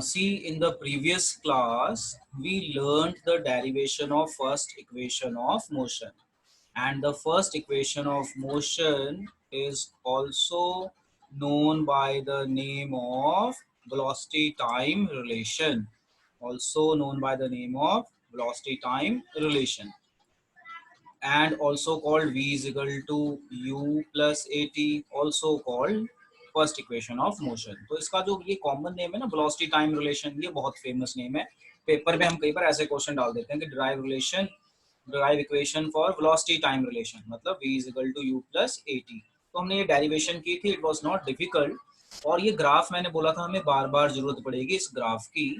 See, in the previous class, we learned the derivation of first equation of motion. And the first equation of motion is also known by the name of velocity time relation. Also known by the name of velocity time relation. And also called v is equal to u plus at, also called first equation of motion. तो इसका जो ये common name है ना velocity time relation, ये बहुत famous name है। Paper में हम कई बार ऐसे क्वेश्चन डाल देते हैं कि derive equation for velocity time relation, मतलब v is equal to u plus at। तो हमने ये डेरिवेशन की थी, इट वाज नॉट डिफिकल्ट। और ये ग्राफ मैंने बोला था हमें बार बार जरूरत पड़ेगी इस ग्राफ की,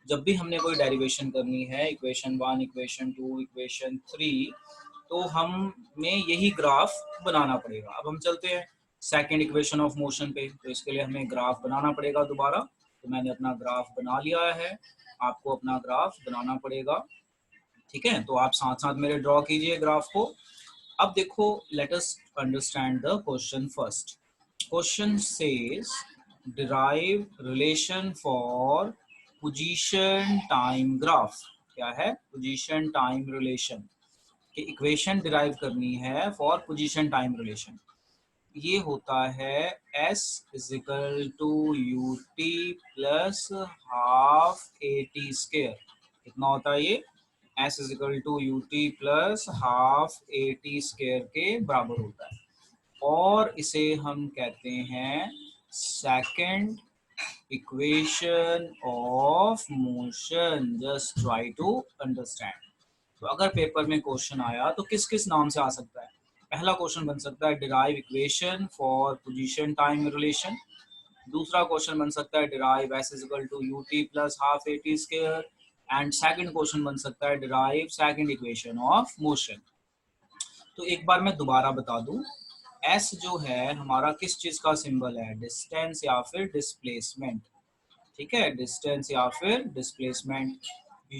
जब भी हमने कोई डेरिवेशन करनी है, इक्वेशन 1, इक्वेशन 2, इक्वेशन 3, तो हमें यही ग्राफ बनाना पड़ेगा। अब हम चलते हैं सेकंड इक्वेशन ऑफ मोशन पे, तो इसके लिए हमें ग्राफ बनाना पड़ेगा दोबारा। तो मैंने अपना ग्राफ बना लिया है, आपको अपना ग्राफ बनाना पड़ेगा। ठीक है, तो आप साथ साथ मेरे ड्रॉ कीजिए ग्राफ को। अब देखो, let us understand the question first. Question says derive relation for position time graph. क्या है? पोजीशन टाइम रिलेशन कि इक्वेशन डिराइव करनी है फॉर पोजीशन टाइम रिलेशन। ये होता है s is equal to U T plus half A t square. कितना होता है ये? s is equal to U T plus half A t square के बराबर होता है। और इसे हम कहते हैं second equation of motion. Just try to understand. तो अगर पेपर में क्वेश्चन आया तो किस किस नाम से आ सकता है? पहला क्वेश्चन बन सकता है derive equation for position time relation. दूसरा क्वेश्चन बन सकता है derive s is equal to U T plus half A T square. And second question बन सकता है derive second equation of motion. तो एक बार मैं दोबारा बता दूं, एस जो है हमारा किस चीज का सिंबल है? डिस्टेंस या फिर डिस्प्लेसमेंट। ठीक है, डिस्टेंस या फिर डिस्प्लेसमेंट।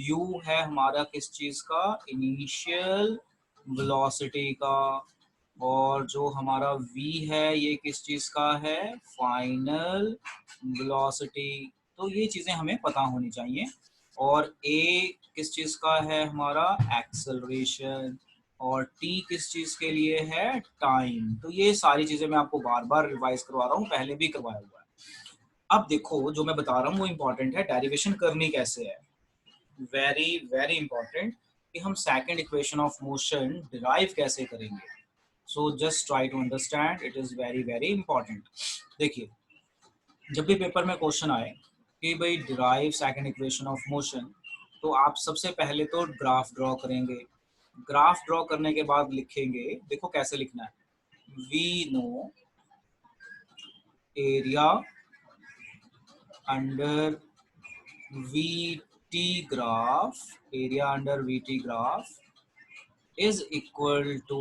u है हमारा किस चीज का? इनिशियल वेलोसिटी का। और जो हमारा v है ये किस चीज का है? Final velocity. तो ये चीजें हमें पता होनी चाहिए। और a किस चीज का है? हमारा एक्सेलरेशन। और t किस चीज के लिए है? टाइम। तो ये सारी चीजें मैं आपको बार बार रिवाइज करवा रहा हूँ, पहले भी करवाया हुआ है। अब देखो, जो मैं बता रहा हूँ वो इम्पोर्टेंट है। डेरिवेशन करनी कैसे है? वेरी वेरी इंपॉर्टेंट कि हम second equation of motion derive कैसे करेंगे। So just try to understand, it is very very important. देखिए, जब भी पेपर में क्वेश्चन आए कि भाई derive second equation of motion, तो आप सबसे पहले तो ग्राफ ड्रॉ करेंगे। ग्राफ ड्रॉ करने के बाद लिखेंगे, देखो कैसे लिखना है। We know area under VT graph, area under VT graph is equal to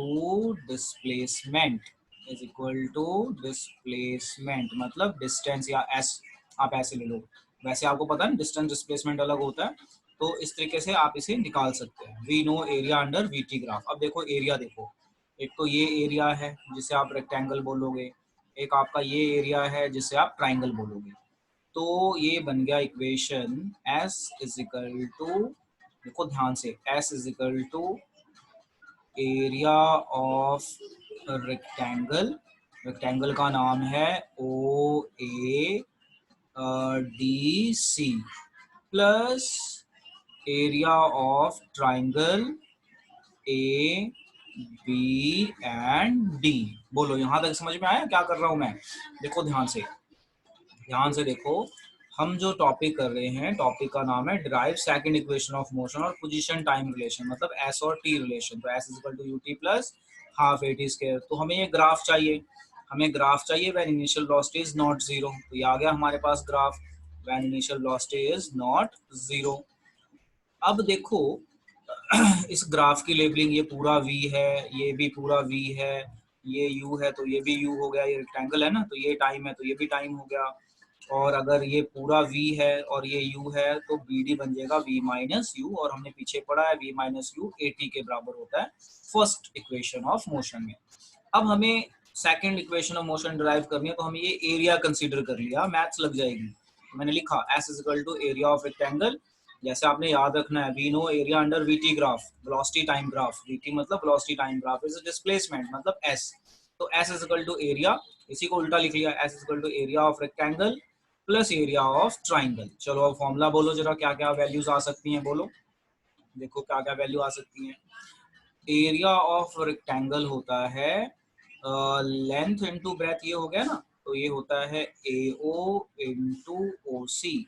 displacement, is equal to displacement, मतलब distance या s आप ऐसे ले लो। वैसे आपको पता है डिस्टेंस डिस्प्लेसमेंट अलग होता है, तो इस तरीके से आप इसे निकाल सकते हैं। We know area under VT graph. अब देखो एरिया, देखो एक तो ये एरिया है जिसे आप रेक्टेंगल बोलोगे, एक आपका ये एरिया है जिसे आप ट्राइंगल बोलोगे। तो ये बन गया equation s is equal to, देखो ध्यान से, s is equal to area of rectangle. Rectangle का नाम है O A D C, plus area of triangle A B and D. बोलो यहां तक समझ में आया क्या कर रहा हूं मैं? देखो ध्यान से, ध्यान से देखो। हम जो टॉपिक कर रहे हैं, टॉपिक का नाम है derive second equation of motion और पोजीशन टाइम रिलेशन, मतलब एस और टी रिलेशन। तो S is equal to U T plus half A T square. तो हमें ये ग्राफ चाहिए, हमें ग्राफ चाहिए when initial velocity is not zero. तो ये आ गया हमारे पास graph when initial velocity is not zero. अब देखो इस ग्राफ की लेबलिंग, ये पूरा v है, ये भी पूरा v है, ये u है तो ये भी u हो गया, ये रेक्टेंगल है ना तो ये टाइम है तो ये भी टाइम हो गया। और अगर ये पूरा v है और ये u है तो bd बन जाएगा v माइनस यू। और हमने पीछे पढ़ा है v माइनस यू at के बराबर होता है फर्स्ट इक्वेशन ऑफ मोशन में। अब हमें second equation of motion derive करनी है, तो हमें ये एरिया कंसीडर कर लिया, मैथ्स लग जाएगी। मैंने लिखा S is equal to area of rectangle. जैसे आपने याद रखना है, we know area under VT graph, velocity time graph, VT मतलब velocity time graph is displacement मतलब एस। तो S is equal to area, इसी को उल्टा लिख लिया, S is equal to area of rectangle plus area of triangle. चलो अब फॉर्मूला बोलो जरा, क्या क्या वैल्यूज आ सकती हैं, बोलो देखो क्या क्या वैल्यू आ सकती हैं। एरिया ऑफ रेक्टेंगल होता है लेंथ इंटू ब्रेथ, ये हो गया ना, तो ये होता है ए ओ इंटू ओ सी।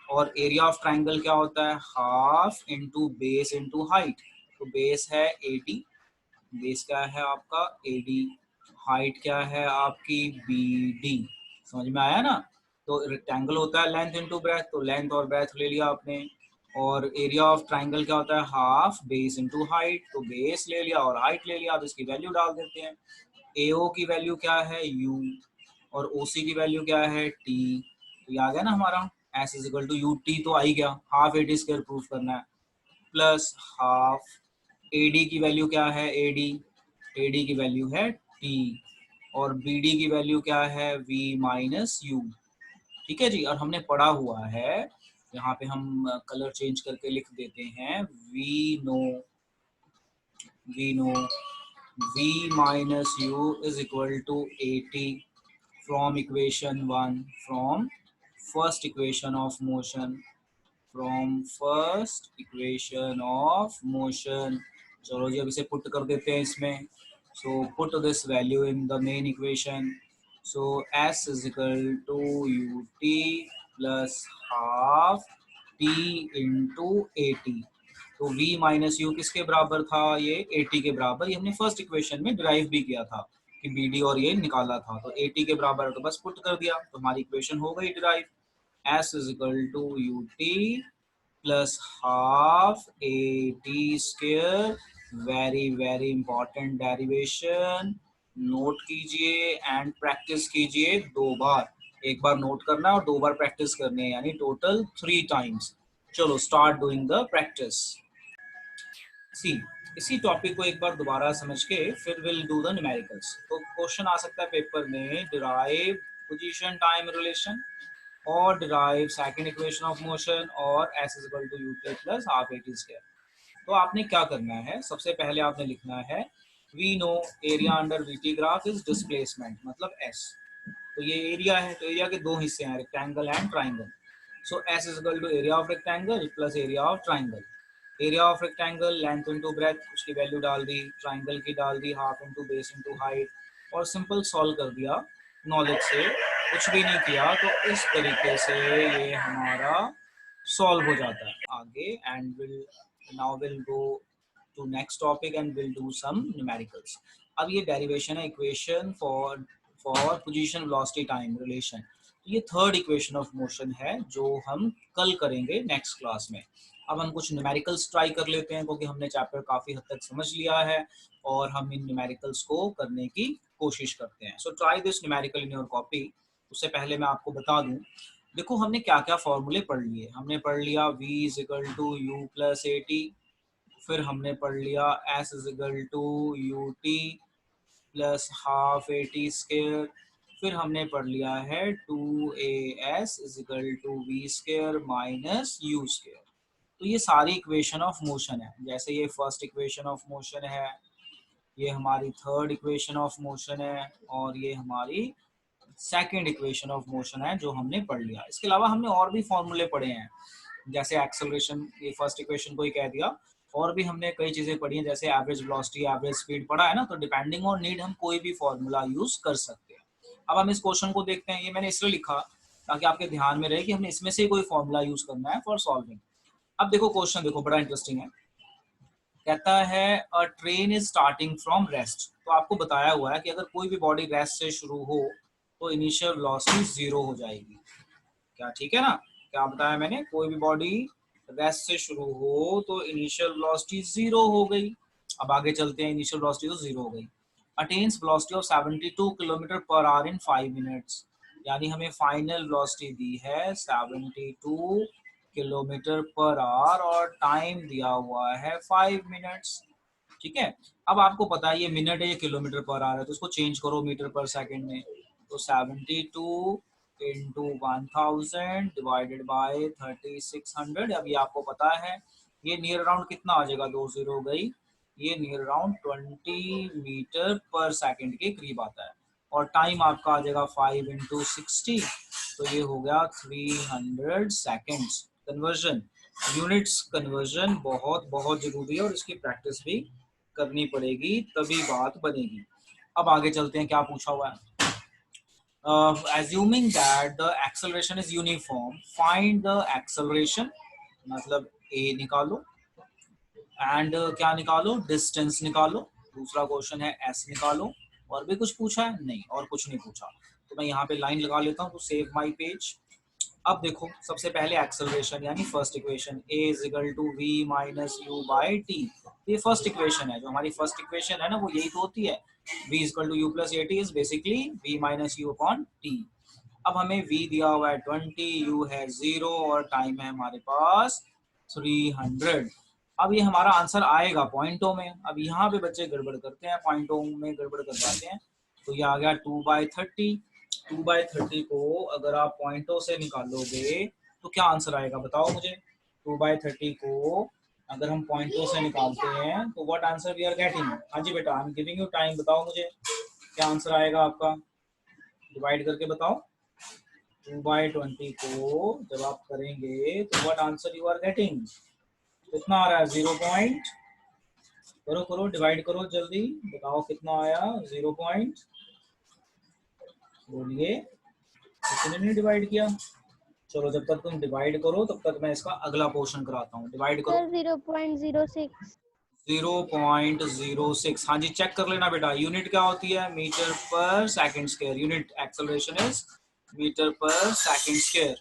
और एरिया ऑफ ट्राइंगल क्या होता है, half into base into height. तो बेस है एडी, बेस क्या है आपका एडी, हाइट क्या है आपकी बी डी। समझ में आया ना। तो रेक्टेंगल होता है लेंथ इंटू ब्रेथ, तो लेंथ और ब्रेथ ले लिया आपने। और एरिया ऑफ ट्राइंगल क्या होता है, हाफ बेस इंटू हाइट, तो बेस ले लिया और हाइट ले लिया। अब इसकी वैल्यू डाल देते हैं। एओ की वैल्यू क्या है यू, और ओ सी की वैल्यू क्या है टी। तो ये आ गया ना हमारा s is equal to you t, तो आ ही गया, half A T square proof करना है, प्लस हाफ ए डी की वैल्यू क्या है एडी, एडी की वैल्यू है टी, और बी डी की वैल्यू क्या है वी माइनस यू। ठीक है जी। और हमने पढ़ा हुआ है, यहाँ पे हम कलर चेंज करके लिख देते हैं, we know v minus u is equal to 80 from equation 1, from first equation of motion, from first equation of motion। चलो जी अब इसे पुट कर देते हैं इसमें। so put this value in the main equation। so s is equal to ut plus half t into 80। तो v minus you किसके बराबर था, ये 80 के बराबर। ये हमने फर्स्ट इक्वेशन में डिराइव भी किया था कि बी डी और ये निकाला था, तो 80 के बराबर तो बस पुट कर दिया, तो हमारी इक्वेशन हो गई derive. s is equal to U T plus half A t square. Very very important derivation, note कीजिए एंड प्रैक्टिस कीजिए 2 बार। एक बार नोट करना है और 2 बार प्रैक्टिस करनी है, यानी टोटल 3 टाइम्स। चलो start doing the practice. See, इसी टॉपिक को एक बार दोबारा समझ के फिर विल डू द न्यूमेरिकल्स। तो क्वेश्चन आ सकता है पेपर में, डिराइव पोजीशन टाइम रिलेशन, और derive second equation of motion, और s is equal to U T plus half A T square. तो आपने क्या करना है, सबसे पहले आपने लिखना है we know area under v t graph is displacement मतलब एस। तो ये एरिया है, तो एरिया के 2 हिस्से हैं, rectangle and triangle. So s is equal to area of rectangle plus area of triangle. Area of rectangle length into breadth, उसकी value डाल दी, ट्राइंगल की डाल दी half into base into height, और सिंपल सॉल्व कर दिया नॉलेज से, कुछ भी नहीं किया। तो इस तरीके से ये हमारा सॉल्व हो जाता है आगे। And will now will go to next topic and will do some numericals. अब ये डेरिवेशन है equation for position velocity time relation. ये थर्ड इक्वेशन ऑफ मोशन है जो हम कल करेंगे नेक्स्ट क्लास में। अब हम कुछ न्यूमेरिकल्स ट्राई कर लेते हैं, क्योंकि हमने चैप्टर काफ़ी हद तक समझ लिया है और हम इन न्यूमेरिकल्स को करने की कोशिश करते हैं। So try this numerical in your copy. उससे पहले मैं आपको बता दूं, देखो हमने क्या क्या फॉर्मूले पढ़ लिए। हमने पढ़ लिया v is equal to u plus a t, फिर हमने पढ़ लिया s is equal to U T plus half A t square, फिर हमने पढ़ लिया है 2as is equal to v square minus u square. तो ये सारी इक्वेशन ऑफ मोशन है। जैसे ये फर्स्ट इक्वेशन ऑफ मोशन है, ये हमारी थर्ड इक्वेशन ऑफ मोशन है, और ये हमारी सेकंड इक्वेशन ऑफ मोशन है जो हमने पढ़ लिया। इसके अलावा हमने और भी फॉर्मूले पढ़े हैं, जैसे एक्सेलरेशन, ये फर्स्ट इक्वेशन को ही कह दिया। और भी हमने कई चीजें पढ़ी हैं, जैसे एवरेज वेलोसिटी, एवरेज स्पीड पढ़ा है ना। तो डिपेंडिंग ऑन नीड हम कोई भी फॉर्मूला यूज कर सकते हैं। अब हम इस क्वेश्चन को देखते हैं। ये मैंने इसलिए लिखा ताकि आपके ध्यान में रहे कि हमने इसमें से कोई फॉर्मूला यूज करना है फॉर सॉल्विंग। अब देखो क्वेश्चन देखो, बड़ा इंटरेस्टिंग है। कहता है अ train is starting from rest. तो आपको बताया हुआ है कि अगर कोई भी बॉडी रेस्ट से शुरू हो तो इनिशियल वेलोसिटी 0 हो जाएगी। क्या ठीक है ना, क्या बताया मैंने, कोई भी बॉडी रेस्ट से शुरू हो तो इनिशियल वेलोसिटी 0 हो गई। अब आगे चलते हैं, इनिशियल वेलोसिटी तो 0 हो गई। Attains velocity of 72 kilometre per hour in 5 minutes, यानी हमें फाइनल वेलोसिटी दी है 72 किलोमीटर पर आवर और टाइम दिया हुआ है 5 मिनट्स। ठीक है। अब आपको पता है ये मिनट है, ये किलोमीटर पर आवर है, तो इसको चेंज करो मीटर पर सेकंड में। तो 72 इंटू 1000 डिवाइडेड बाय 3600। अब ये आपको पता है ये नियर अराउंड कितना आ जाएगा, 2 0 गई, ये near around 20 metre per second के करीब आता है। और टाइम आपका आ जाएगा 5 इंटू 60, तो ये हो गया 300 सेकेंड्स। कन्वर्जन, यूनिट्स कन्वर्जन बहुत बहुत जरूरी है और इसकी प्रैक्टिस भी करनी पड़ेगी तभी बात बनेगी। अब आगे चलते हैं, क्या पूछा हुआ है। Assuming that the acceleration is uniform, find the acceleration, मतलब a निकालो एंड क्या निकालो, डिस्टेंस निकालो। दूसरा क्वेश्चन है s निकालो। और भी कुछ पूछा है? नहीं, और कुछ नहीं पूछा। तो मैं यहाँ पे लाइन लगा लेता हूँ टू सेव माय पेज। अब देखो, सबसे पहले एक्सेलरेशन यानी first equation a is equal to v minus u by t. ये फर्स्ट इक्वेशन है, जो हमारी फर्स्ट इक्वेशन है ना, वो यही तो होती है, v is equal to u plus a t is basically v minus u upon t. अब हमें v दिया हुआ है 20, u है 0 और टाइम है हमारे पास 300। अब ये हमारा आंसर आएगा पॉइंटों में। अब यहाँ पे बच्चे गड़बड़ करते हैं, पॉइंटों में गड़बड़ कर जाते हैं। तो ये आ गया 2/30। 2/30 को अगर आप पॉइंटों से निकालोगे तो क्या आंसर आएगा, बताओ मुझे। 2/30 को अगर हम पॉइंटों से निकालते हैं तो what answer we are getting. हाँ जी बेटा, I am giving you time, बताओ मुझे क्या आंसर आएगा आपका, डिवाइड करके बताओ। 2/20 को जब आप करेंगे तो what answer you are getting, कितना आ रहा है, 0 पॉइंट, करो करो डिवाइड करो जल्दी, बताओ कितना आया, 0 पॉइंट, बोलिए, कितने ने डिवाइड किया। चलो जब तक तुम डिवाइड करो तब तक मैं इसका अगला पोर्शन कराता हूँ, डिवाइड करो। 0.06। 0.06, हाँ जी चेक कर लेना बेटा। यूनिट क्या होती है, metre per second square. Unit acceleration is metre per second square.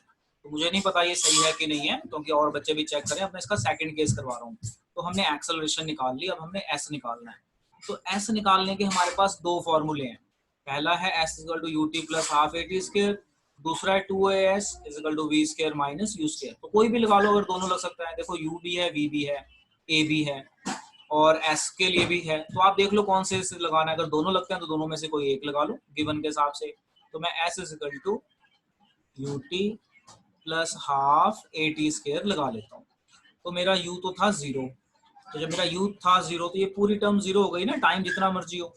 तो मुझे नहीं पता ये सही है कि नहीं है, क्योंकि और बच्चे भी चेक करें। अब मैं इसका सेकंड केस करवा रहा हूँ। तो हमने एक्सेलरेशन निकाल ली, अब हमने एस निकालना है। तो एस निकालने के हमारे पास दो फॉर्मूले हैं। पहला है s equal to U T plus half A T square, दूसरा है 2as equal to v square minus u square. तो कोई भी लगा लो, अगर दोनों लग सकता है। देखो यू भी है, वी भी है, ए भी है और एस के लिए भी है। तो आप देख लो कौन से लगाना है। अगर दोनों लगते हैं तो दोनों में से कोई एक लगा लो गिवन के हिसाब से। तो मैं s is equal to U T plus half A T square लगा लेता हूँ। तो मेरा u तो था 0, तो जब मेरा u था 0 तो ये पूरी टर्म 0 हो गई ना। टाइम जितना मर्जी हो,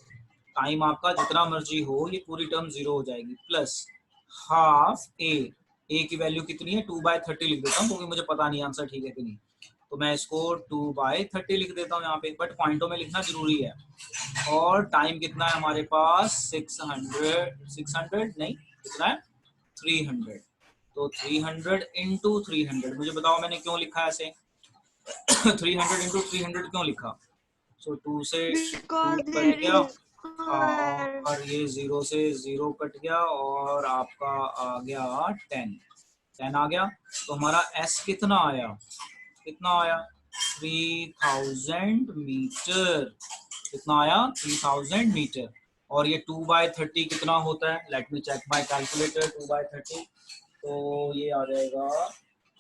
टाइम आपका जितना मर्जी हो, ये पूरी टर्म 0 हो जाएगी। प्लस हाफ ए की वैल्यू कितनी है, 2/30 लिख देता हूँ क्योंकि मुझे पता नहीं आंसर ठीक है कि नहीं। तो मैं इसको 2/30 लिख देता हूँ यहाँ पे, बट पॉइंटों में लिखना जरूरी है। और टाइम कितना है हमारे पास, 600 नहीं, कितना है, 300। तो 300 इंटू 300, मुझे बताओ मैंने क्यों लिखा ऐसे। 300 इंटू 300 क्यों लिखा। सो 2 से 2 कट गया, और ये 0 से 0 कट गया और आपका आ गया 10 आ गया। तो हमारा एस कितना आया, कितना आया, 3000 मीटर। कितना आया, 3000 मीटर। और ये 2/30 कितना होता है, let me check my calculator. 2/30 तो ये आ जाएगा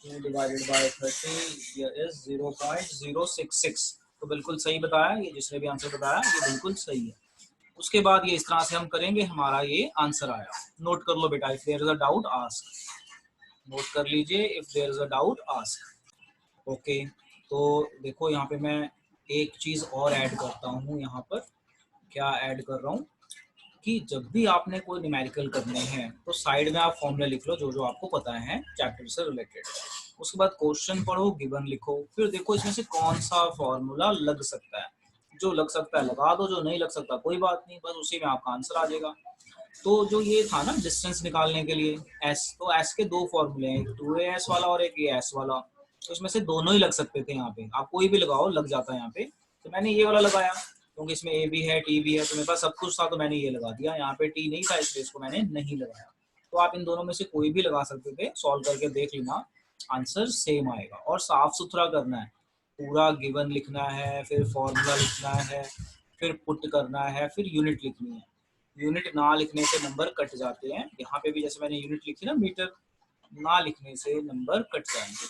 2 डिवाइडेड बाय 30, ये इज 0.066। तो बिल्कुल सही बताया, ये जिसने भी आंसर बताया ये बिल्कुल सही है। उसके बाद ये इस तरह से हम करेंगे, हमारा ये आंसर आया। नोट कर लो बेटा, if there is a doubt ask, note कर लीजिए, if there is a doubt ask. Okay, तो देखो यहाँ पे मैं एक चीज और ऐड करता हूँ। यहाँ पर क्या ऐड कर रहा हूँ कि जब भी आपने कोई न्यूमेरिकल करने हैं तो साइड में आप फॉर्मूला लिख लो जो जो आपको पता है चैप्टर से रिलेटेड। उसके बाद क्वेश्चन पढ़ो, गिवन लिखो, फिर देखो इसमें से कौन सा फॉर्मूला लग सकता है। जो लग सकता है लगा दो, जो नहीं लग सकता कोई बात नहीं, बस उसी में आपका आंसर आ जाएगा। तो जो ये था ना डिस्टेंस निकालने के लिए एस, तो एस के दो फॉर्मूले हैं, एक 2as वाला और एक ये एस वाला। तो इसमें से दोनों ही लग सकते थे, यहाँ पे आप कोई भी लगाओ लग जाता है यहाँ पे। तो मैंने ये वाला लगाया क्योंकि इसमें ए भी है टी भी है, तो मेरे पास सब कुछ था तो मैंने ये लगा दिया। यहाँ पे टी नहीं था इसलिए इसको मैंने नहीं लगाया। तो आप इन दोनों में से कोई भी लगा सकते थे, सॉल्व करके देख लेना, आंसर सेम आएगा। और साफ सुथरा करना है, पूरा गिवन लिखना है, फिर फॉर्मूला लिखना है, फिर पुट करना है, फिर यूनिट लिखनी है। यूनिट ना लिखने से नंबर कट जाते हैं। यहाँ पे भी जैसे मैंने यूनिट लिखी ना मीटर, ना लिखने से नंबर कट जाएंगे।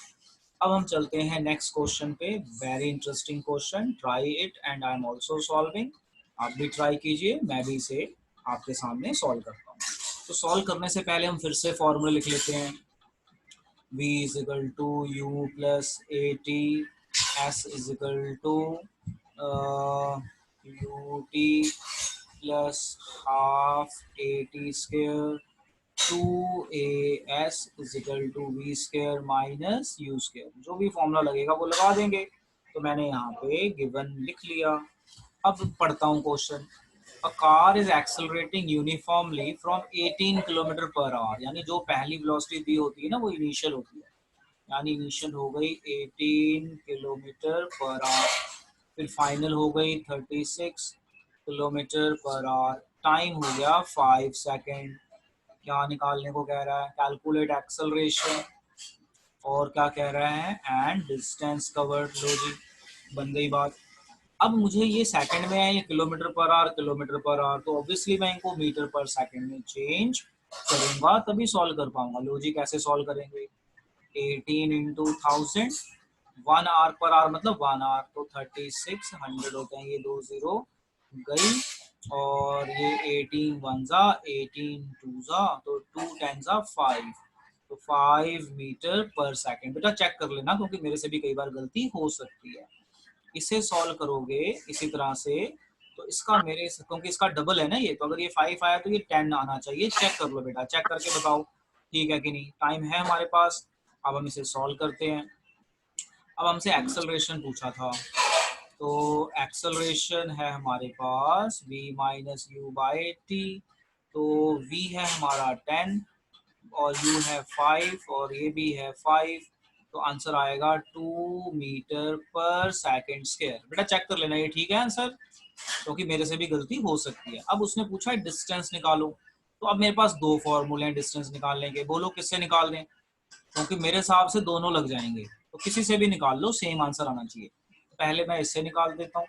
अब हम चलते हैं नेक्स्ट क्वेश्चन पे। Very interesting question, try it and I am also solving. आप भी ट्राई कीजिए, मैं भी इसे आपके सामने सॉल्व करता हूँ। तो सॉल्व करने से पहले हम फिर से फॉर्मूला लिख लेते हैं। v is equal to u plus a t, s is equal to U T plus half A t square, two a s is equal to v square minus u square. जो भी formula लगेगा वो लगा देंगे। तो मैंने यहाँ पे गिवन लिख लिया। अब पढ़ता हूँ question. A car is accelerating uniformly from 18 kilometre per our, यानी जो पहली वेलोसिटी दी होती है ना वो इनिशियल होती है, यानी इनिशियल हो गई 18 किलोमीटर पर आवर, फिर फाइनल हो गई 36 किलोमीटर पर आवर, टाइम हो गया 5 सेकेंड। क्या निकालने को कह रहा है? कैलकुलेट एक्सेलरेशन, और क्या कह रहा है? And distance covered. लो जी, बन गई बात। अब मुझे ये सेकंड में है, ये kilometre per our, kilometre per our, तो ऑब्वियसली मैं इनको मीटर पर सेकंड में चेंज करूंगा तभी सॉल्व कर पाऊंगा। लो जी, कैसे सॉल्व करेंगे? 18 इंटू 1000, 1 आवर पर आवर मतलब 1 आवर, तो 36, 100 होते हैं, ये 2 जीरो गई, और ये 18 वन जा 18 टू जा, तो 2 10 जा 5, तो 5 मीटर पर सेकंड। बेटा चेक कर लेना, क्योंकि मेरे से भी कई बार गलती हो सकती है। इसे सॉल्व करोगे इसी तरह से, तो इसका मेरे, क्योंकि इसका डबल है ना ये, तो अगर ये 5 आया तो ये 10 आना चाहिए। चेक कर लो बेटा, चेक करके बताओ ठीक है कि नहीं। टाइम है हमारे पास, अब हम इसे सॉल्व करते हैं। अब हमसे एक्सेलरेशन पूछा था, तो एक्सेलरेशन है हमारे पास v minus u by T, तो v है हमारा 10 और u है 5 और ये भी है 5, तो आंसर आएगा 2 मीटर पर सेकंड स्क्वायर। बेटा चेक कर लेना ये ठीक है आंसर, क्योंकि मेरे से भी गलती हो सकती है। अब उसने पूछा है डिस्टेंस निकालो, तो अब मेरे पास दो फॉर्मूले हैं डिस्टेंस निकालने के। बोलो किससे निकाल दें, क्योंकि मेरे हिसाब से दोनों लग जाएंगे, तो किसी से भी निकाल लो, सेम आंसर आना चाहिए। पहले मैं इससे निकाल देता हूँ,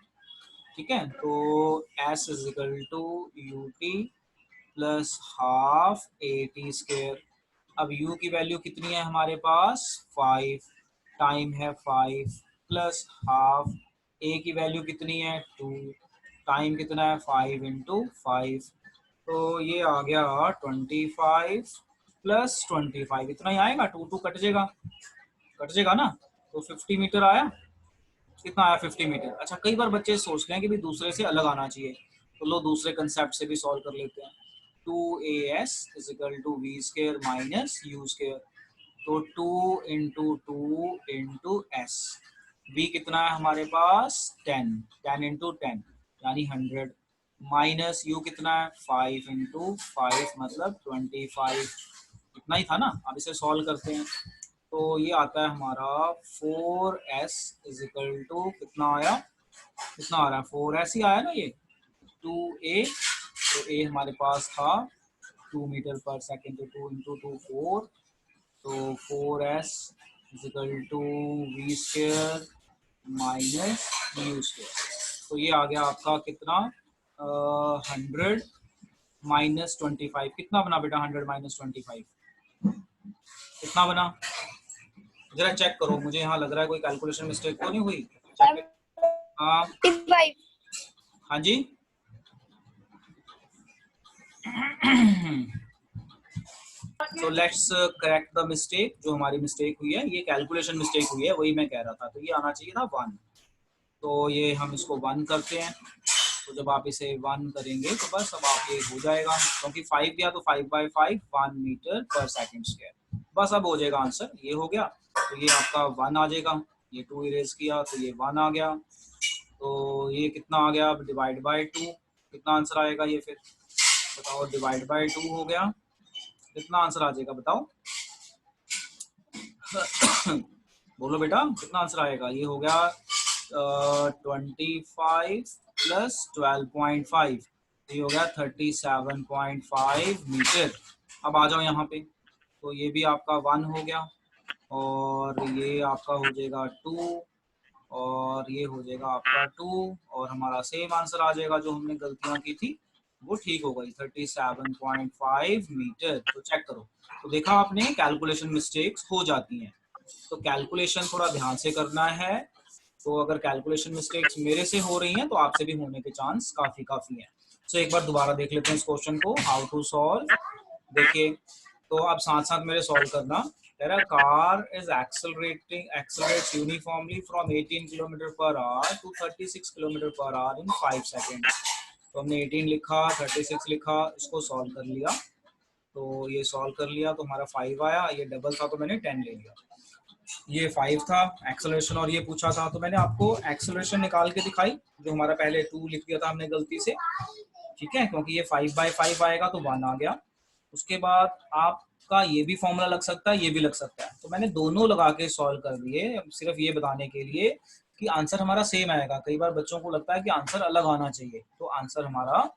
ठीक है। तो s is equal to U T plus half A t square. अब u की वैल्यू कितनी है हमारे पास? 5, टाइम है 5, प्लस हाफ a की वैल्यू कितनी है? 2, टाइम कितना है? 5 इंटू 5, तो ये आ गया 25 प्लस 25, इतना ही आएगा। 2 2 कट जाएगा ना, तो 50 मीटर आया। कितना आया? 50 मीटर। अच्छा, कई बार बच्चे सोचते हैं कि भी दूसरे से अलग आना चाहिए, तो लो दूसरे कंसेप्ट से भी सॉल्व कर लेते हैं। 2as is equal to v square minus u square, तो 2 into two into s. v कितना है हमारे पास? 10, 10 इंटू 10 यानी 100, माइनस u कितना है? 5 इंटू 5 मतलब 25, इतना ही था ना। अब इसे सॉल्व करते हैं, तो ये आता है हमारा 4s इज इक्वल टू कितना आया? कितना आ रहा है? 4s ही आया ना ये, 2a, तो a हमारे पास था 2 मीटर पर सेकेंड, तो 2 इंटू टू 4, तो 4s is equal to v square minus u square. तो ये आ गया आपका कितना? 100 माइनस 25, कितना बना बेटा? 100 माइनस 25 कितना बना? जरा चेक करो, मुझे यहाँ लग रहा है कोई कैलकुलेशन मिस्टेक तो नहीं हुई। चेक। हाँ 55। हाँ जी। So let's correct the mistake. जो हमारी मिस्टेक हुई है, ये कैलकुलेशन मिस्टेक हुई है, वही मैं कह रहा था। तो ये आना चाहिए था 1, तो ये हम इसको 1 करते हैं। तो जब आप इसे 1 करेंगे तो बस अब आप ये हो जाएगा, क्योंकि 5 दिया तो 5/5 1 मीटर पर सेकंड स्क्वायर, बस अब हो जाएगा आंसर। ये हो गया, तो ये आपका 1 आ जाएगा। ये 2 इरेज किया तो ये 1 आ गया, तो ये कितना आ गया? अब डिवाइड बाय 2, कितना आंसर आएगा ये? फिर बताओ, डिवाइड बाय 2 हो गया, कितना आंसर आ जाएगा बताओ? बोलो बेटा, कितना आंसर आएगा? ये हो गया 25 प्लस 12.5, ये हो गया 37.5 मीटर। अब आ जाओ यहाँ पे, तो ये भी आपका 1 हो गया, और ये आपका हो जाएगा 2, और ये हो जाएगा आपका 2, और हमारा सेम आंसर आ जाएगा। जो हमने गलतियां की थी वो ठीक हो गई, 37.5 मीटर। तो चेक करो, तो देखा आपने, कैलकुलेशन मिस्टेक्स हो जाती हैं, तो कैलकुलेशन थोड़ा ध्यान से करना है। तो अगर कैलकुलेशन मिस्टेक्स मेरे से हो रही हैं तो आपसे भी होने के चांस काफी हैं। सो एक बार दोबारा देख लेते हैं इस क्वेश्चन को, हाउ टू सॉल्व देखिए, तो आप साथ साथ मेरे सॉल्व करना। तेरा car is accelerates uniformly from 18 kilometre per hour to 36 kilometre per hour in 5 second. तो हमने 18 लिखा, 36 लिखा, इसको सॉल्व कर लिया। तो ये सॉल्व कर लिया तो हमारा 5 आया, ये डबल था तो मैंने 10 ले लिया। ये 5 था एक्सेलरेशन और ये पूछा था तो मैंने आपको एक्सेलरेशन निकाल के दिखाई, जो हमारा पहले 2 लिख दिया था हमने गलती से, ठीक है, क्योंकि ये 5/5 आएगा तो 1 आ गया। उसके बाद आपका ये भी फॉर्मूला लग सकता है, ये भी लग सकता है, तो मैंने दोनों लगा के सॉल्व कर दिए, सिर्फ ये बताने के लिए कि आंसर हमारा सेम आएगा। कई बार बच्चों को लगता है कि आंसर अलग आना चाहिए, तो आंसर हमारा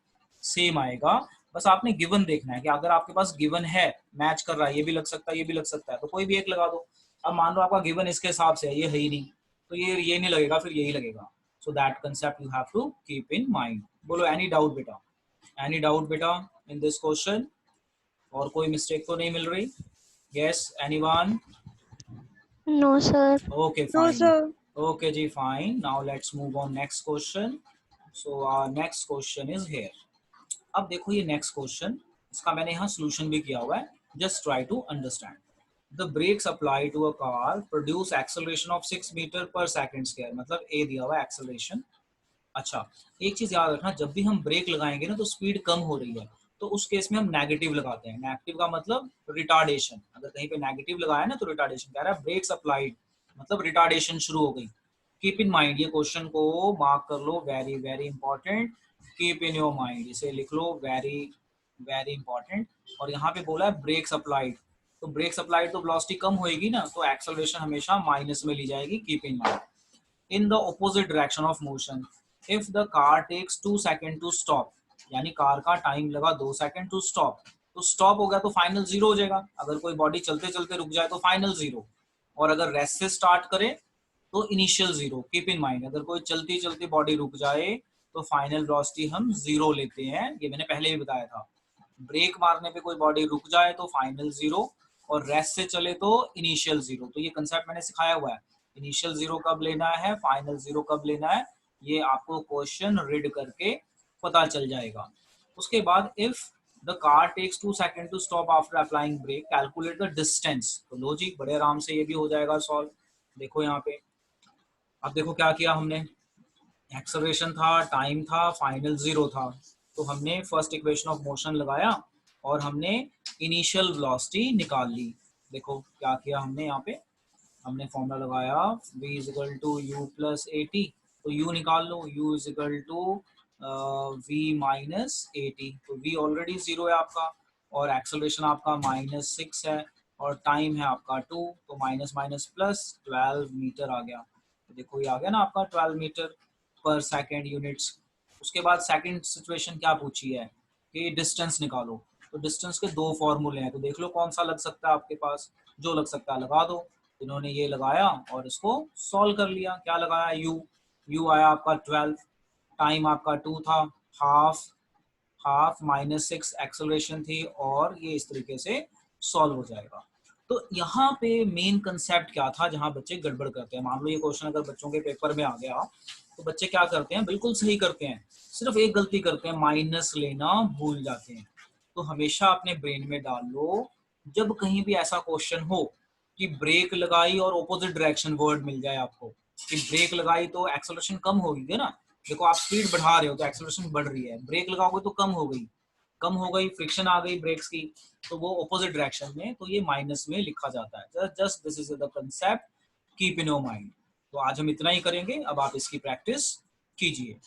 सेम आएगा। बस आपने गिवन देखना है कि अगर आपके पास गिवन है, मैच कर रहा है, ये भी लग सकता है, ये भी लग सकता है, तो कोई भी एक लगा दो। अब मान लो आपका गिवन इसके हिसाब से है, ये है ही नहीं, तो ये नहीं लगेगा, फिर यही लगेगा। So that concept you have to keep in mind. बोलो एनी डाउट बेटा, एनी डाउट बेटा इन दिस क्वेश्चन? और कोई मिस्टेक तो नहीं मिल रही? Yes, anyone? No, sir. Okay No, fine, sir. Okay जी fine. Now let's move on next question. So our next question is here. अब देखो ये नेक्स्ट क्वेश्चन, इसका मैंने यहाँ सोल्यूशन भी किया हुआ है, just try to understand. The brakes apply to a car produce acceleration of 6 metre per second square, मतलब ए दिया हुआ है एक्सेलरेशन। अच्छा, एक चीज याद रखना, जब भी हम ब्रेक लगाएंगे ना तो स्पीड कम हो रही है, तो उस केस में हम नेगेटिव लगाते हैं। नेगेटिव का मतलब रिटार्डेशन, अगर कहीं पे नेगेटिव लगाया ना तो रिटार्डेशन। कह रहा है ब्रेक्स अप्लाइड मतलब रिटार्डेशन शुरू हो गई। कीप इन माइंड, ये क्वेश्चन को मार्क कर लो, very very important. Keep in your mind, इसे लिख लो, वेरी वेरी इंपॉर्टेंट। और यहाँ पे बोला है ब्रेक्स अप्लाइड, तो ब्रेक्स अप्लाइड तो वेलोसिटी कम होएगी ना, तो एक्सेलरेशन हमेशा माइनस में ली जाएगी। Keep in mind. In the opposite direction of motion, if the car takes 2 second to stop, यानी कार का टाइम लगा 2 सेकंड टू स्टॉप, तो स्टॉप हो गया तो फाइनल जीरो हो जाएगा। अगर कोई बॉडी चलते चलते रुक जाए तो फाइनल जीरो, और अगर रेस्ट से स्टार्ट करे तो initial zero. Keep in mind, अगर कोई चलती चलती बॉडी रुक जाए तो फाइनल वेलोसिटी हम जीरो लेते हैं, ये मैंने पहले भी बताया था। ब्रेक मारने पे कोई बॉडी रुक जाए तो फाइनल जीरो, और रेस्ट से चले तो इनिशियल जीरो। तो ये कंसेप्ट मैंने सिखाया हुआ है, इनिशियल जीरो कब लेना है, फाइनल जीरो कब लेना है, ये आपको क्वेश्चन रीड करके पता चल जाएगा। उसके बाद if the car takes 2 second to stop after applying brake, calculate the distance. तो लो जी, बड़े आराम से ये भी हो जाएगा सॉल्व। देखो यहाँ पे, अब देखो क्या किया हमने, एक्सेलरेशन था, टाइम था, फाइनल जीरो था, तो हमने फर्स्ट इक्वेशन ऑफ मोशन लगाया और हमने इनिशियल वेलोसिटी निकाल ली। देखो क्या किया हमने यहाँ पे, हमने फॉर्मूला लगाया v is equal to u plus a t, तो u निकाल लो, u is equal to v minus a t. तो v ऑलरेडी जीरो है आपका, और एक्सेलरेशन आपका -6 है, और टाइम है आपका 2, तो माइनस माइनस प्लस 12 मीटर आ गया। तो देखो ये आ गया ना आपका 12 मीटर पर सेकेंड यूनिट्स। उसके बाद सेकंड सिचुएशन क्या पूछी है कि डिस्टेंस निकालो, तो डिस्टेंस के दो फॉर्मूले हैं, तो देख लो कौन सा लग सकता है आपके पास, जो लग सकता है लगा दो। इन्होंने ये लगाया और इसको सॉल्व कर लिया। क्या लगाया, u आया आपका 12, टाइम आपका 2 था, हाफ हाफ -6 एक्सेलरेशन थी, और ये इस तरीके से सॉल्व हो जाएगा। तो यहाँ पे मेन कंसेप्ट क्या था जहाँ बच्चे गड़बड़ करते हैं। मान लो ये क्वेश्चन अगर बच्चों के पेपर में आ गया तो बच्चे क्या करते हैं, बिल्कुल सही करते हैं, सिर्फ एक गलती करते हैं, माइनस लेना भूल जाते हैं। तो हमेशा अपने ब्रेन में डाल लो, जब कहीं भी ऐसा क्वेश्चन हो कि ब्रेक लगाई और ऑपोजिट डायरेक्शन वर्ड मिल जाए आपको, कि ब्रेक लगाई तो एक्सेलरेशन कम होगी ना, देखो आप स्पीड बढ़ा रहे हो तो एक्सेलरेशन बढ़ रही है, ब्रेक लगाओगे तो कम हो गई, फ्रिक्शन आ गई ब्रेक्स की, तो वो ऑपोजिट डायरेक्शन में, तो ये माइनस में लिखा जाता है। Just this is the concept, keep in your mind. तो आज हम इतना ही करेंगे, अब आप इसकी प्रैक्टिस कीजिए।